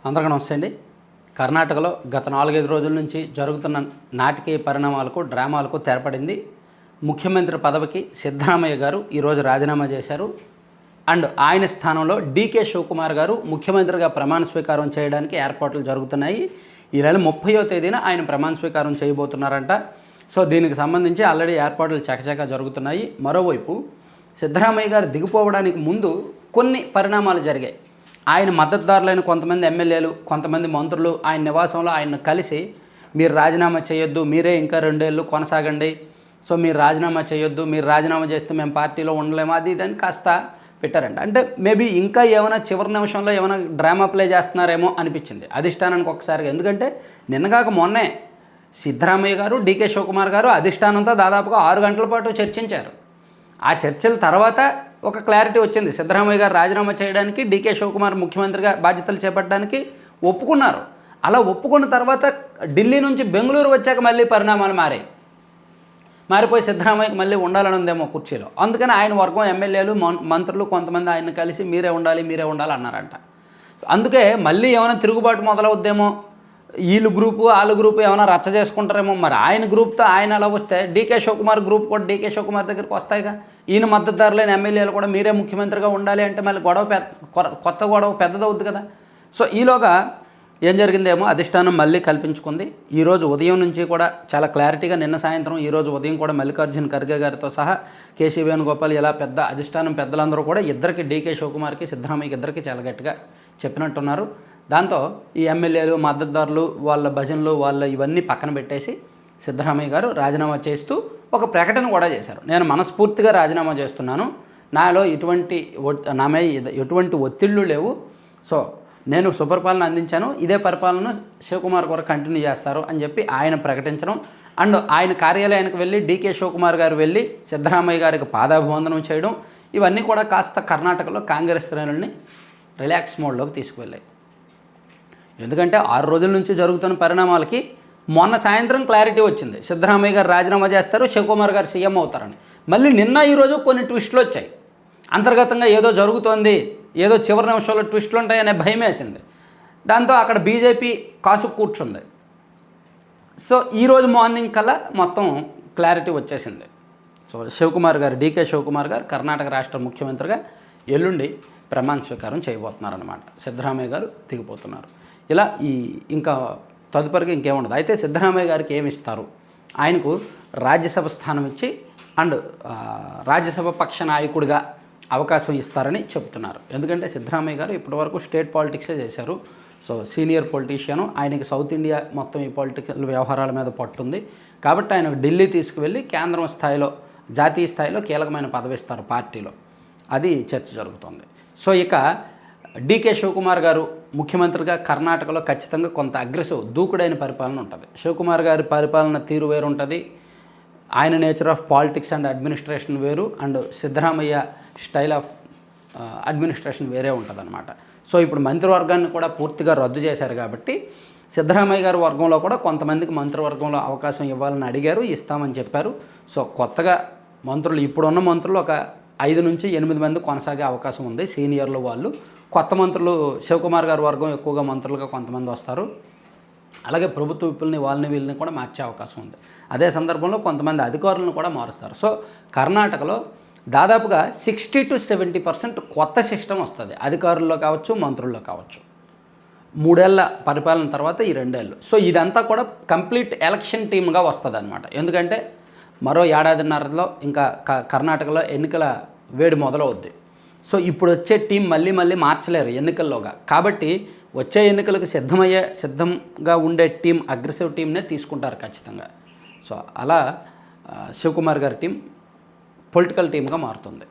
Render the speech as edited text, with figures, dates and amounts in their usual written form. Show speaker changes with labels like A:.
A: అందరికీ నమస్తే అండి. కర్ణాటకలో గత 4-5 రోజుల నుంచి జరుగుతున్న నాటకీయ పరిణామాలకు, డ్రామాలకు తెరపడింది. ముఖ్యమంత్రి పదవికి సిద్ధరామయ్య గారు ఈరోజు రాజీనామా చేశారు. అండ్ ఆయన స్థానంలో డీకే శివకుమార్ గారు ముఖ్యమంత్రిగా ప్రమాణ స్వీకారం చేయడానికి ఏర్పాట్లు జరుగుతున్నాయి. ఈ నెల 30వ తేదీన ఆయన ప్రమాణ స్వీకారం చేయబోతున్నారంట. సో దీనికి సంబంధించి ఆల్రెడీ ఏర్పాట్లు చకచకా జరుగుతున్నాయి. మరోవైపు సిద్ధరామయ్య గారు దిగిపోవడానికి ముందు కొన్ని పరిణామాలు జరిగాయి. ఆయన మద్దతుదారులైన కొంతమంది ఎమ్మెల్యేలు, కొంతమంది మంత్రులు ఆయన నివాసంలో ఆయన్ను కలిసి మీరు రాజీనామా చేయొద్దు, మీరే ఇంకా 2 ఏళ్ళు కొనసాగండి, సో మీరు రాజీనామా చేయొద్దు, మీరు రాజీనామా చేస్తే మేము పార్టీలో ఉండలేము, అది ఇదని కాస్త పెట్టారంట. అంటే మేబీ ఇంకా ఏమైనా చివరి నిమిషంలో ఏమైనా డ్రామా ప్లే చేస్తున్నారేమో అనిపించింది అధిష్టానానికి ఒకసారిగా. ఎందుకంటే నిన్నగాక మొన్నే సిద్ధరామయ్య గారు, డీకే శివకుమార్ గారు అధిష్టానంతో దాదాపుగా 6 గంటల పాటు చర్చించారు. ఆ చర్చల తర్వాత ఒక క్లారిటీ వచ్చింది. సిద్ధరామయ్య గారు రాజీనామా చేయడానికి, డీకే శివకుమార్ ముఖ్యమంత్రిగా బాధ్యతలు చేపట్టడానికి ఒప్పుకున్నారు. అలా ఒప్పుకున్న తర్వాత ఢిల్లీ నుంచి బెంగళూరు వచ్చాక మళ్ళీ పరిణామాలు మారిపోయి సిద్ధరామయ్యకి మళ్ళీ ఉండాలని ఉందేమో కుర్చీలో. అందుకని ఆయన వర్గం ఎమ్మెల్యేలు, మంత్రులు కొంతమంది ఆయన కలిసి మీరే ఉండాలి అన్నారంట. అందుకే మళ్ళీ ఏమైనా తిరుగుబాటు మొదలవుద్దేమో, వీళ్ళు గ్రూపు వాళ్ళ గ్రూపు ఏమైనా రచ్చ చేసుకుంటారేమో. మరి ఆయన గ్రూప్తో ఆయన అలా వస్తే డీకే శివకుమార్ గ్రూప్ కూడా డీకే శివకుమార్ దగ్గరికి వస్తాయిగా. ఈయన మద్దతుదారులైన ఎమ్మెల్యేలు కూడా మీరే ముఖ్యమంత్రిగా ఉండాలి అంటే మళ్ళీ కొత్త గొడవ పెద్దదవుద్ది కదా. సో ఈలోగా ఏం జరిగిందేమో అధిష్టానం మళ్ళీ కల్పించుకుంది. ఈరోజు ఉదయం నుంచి కూడా చాలా క్లారిటీగా, నిన్న సాయంత్రం ఈరోజు ఉదయం కూడా మల్లికార్జున ఖర్గే గారితో సహా కేసీ వేణుగోపాల్ ఇలా పెద్ద అధిష్టానం పెద్దలందరూ కూడా ఇద్దరికి, డీకే శివకుమార్కి, సిద్ధరామయ్యకి ఇద్దరికి చాలా గట్టిగా చెప్పినట్టున్నారు. దాంతో ఈ ఎమ్మెల్యేలు, మద్దతుదారులు, వాళ్ళ భజనలు, వాళ్ళ ఇవన్నీ పక్కన పెట్టేసి సిద్ధరామయ్య గారు రాజీనామా చేస్తూ ఒక ప్రకటన కూడా చేశారు. నేను మనస్ఫూర్తిగా రాజీనామా చేస్తున్నాను, నాలో నా మీద ఎటువంటి ఒత్తిళ్ళు లేవు, సో నేను సుపరిపాలన అందించాను, ఇదే పరిపాలన శివకుమార్ గారు కంటిన్యూ చేస్తారు అని చెప్పి ఆయన ప్రకటించడం. అండ్ ఆయన కార్యాలయానికి వెళ్ళి డీకే శివకుమార్ గారు వెళ్ళి సిద్ధరామయ్య గారికి పాదాభివందనం చేయడం, ఇవన్నీ కూడా కాస్త కర్ణాటకలో కాంగ్రెస్ శ్రేణుల్ని రిలాక్స్ మోడ్లోకి తీసుకువెళ్ళాయి. ఎందుకంటే 6 రోజుల నుంచి జరుగుతున్న పరిణామాలకి మొన్న సాయంత్రం క్లారిటీ వచ్చింది. సిద్ధరామయ్య గారు రాజీనామా చేస్తారు, శివకుమార్ గారు సీఎం అవుతారని. మళ్ళీ నిన్న ఈరోజు కొన్ని ట్విస్టులు వచ్చాయి. అంతర్గతంగా ఏదో జరుగుతోంది, ఏదో చివరి నిమిషంలో ట్విస్టులు ఉంటాయనే భయం వేసింది. దాంతో అక్కడ బీజేపీ కాసు కూర్చుంది. సో ఈరోజు మార్నింగ్ కల్లా మొత్తం క్లారిటీ వచ్చేసింది. సో శివకుమార్ గారు, డీకే శివకుమార్ గారు కర్ణాటక రాష్ట్ర ముఖ్యమంత్రిగా ఎల్లుండి ప్రమాణ స్వీకారం చేయబోతున్నారన్నమాట. సిద్ధరామయ్య గారు దిగిపోతున్నారు. ఇలా ఇంకా తదుపరిగా ఇంకేముండదు. అయితే సిద్ధరామయ్య గారికి ఏమి ఇస్తారు? ఆయనకు రాజ్యసభ స్థానం ఇచ్చి అండ్ రాజ్యసభ పక్ష నాయకుడిగా అవకాశం ఇస్తారని చెప్తున్నారు. ఎందుకంటే సిద్ధరామయ్య గారు ఇప్పటివరకు స్టేట్ పాలిటిక్సే చేశారు. సో సీనియర్ పొలిటీషియను, ఆయనకి సౌత్ ఇండియా మొత్తం ఈ పొలిటికల్ వ్యవహారాల మీద పట్టుంది. కాబట్టి ఆయన ఢిల్లీ తీసుకువెళ్ళి కేంద్రం స్థాయిలో, జాతీయ స్థాయిలో కీలకమైన పదవి ఇస్తారు పార్టీలో. అది చర్చ జరుగుతుంది. సో ఇక డీకే శివకుమార్ గారు ముఖ్యమంత్రిగా కర్ణాటకలో ఖచ్చితంగా కొంత అగ్రెసివ్, దూకుడైన పరిపాలన ఉంటుంది. శివకుమార్ గారి పరిపాలన తీరు వేరు ఉంటుంది, ఆయన nature of politics and administration వేరు, and Siddaramaiah style of administration వేరే ఉంటుంది అనమాట. సో ఇప్పుడు మంత్రివర్గాన్ని కూడా పూర్తిగా రద్దు చేశారు కాబట్టి సిద్ధరామయ్య గారి వర్గంలో కూడా కొంతమందికి మంత్రివర్గంలో అవకాశం ఇవ్వాలని అడిగారు, ఇస్తామని చెప్పారు. సో కొత్తగా మంత్రులు, ఇప్పుడున్న మంత్రులు ఒక 5 నుంచి 8 మంది కొనసాగే అవకాశం ఉంది, సీనియర్లు వాళ్ళు. కొత్త మంత్రులు, శివకుమార్ గారి వర్గం ఎక్కువగా మంత్రులుగా కొంతమంది వస్తారు. అలాగే ప్రభుత్వ విప్పుల్ని, వీళ్ళని కూడా మార్చే అవకాశం ఉంది. అదే సందర్భంలో కొంతమంది అధికారులను కూడా మారుస్తారు. సో కర్ణాటకలో దాదాపుగా 60 to 70% కొత్త సిస్టమ్ వస్తుంది, అధికారుల్లో కావచ్చు, మంత్రుల్లో కావచ్చు. 3 ఏళ్ల పరిపాలన తర్వాత ఈ 2 ఏళ్ళు. సో ఇదంతా కూడా కంప్లీట్ ఎలక్షన్ టీమ్గా వస్తుంది అనమాట. ఎందుకంటే మరో 1.5 ఏడాదిన్నరలో ఇంకా కర్ణాటకలో ఎన్నికల వేడి మొదలవుద్ది. సో ఇప్పుడు వచ్చే టీం మళ్ళీ మార్చలేరు ఎన్నికల్లోగా. కాబట్టి వచ్చే ఎన్నికలకు సిద్ధంగా ఉండే టీం, అగ్రెసివ్ టీంనే తీసుకుంటారు ఖచ్చితంగా. సో అలా శివకుమార్ గారి టీం పొలిటికల్ టీమ్గా మారుతుంది.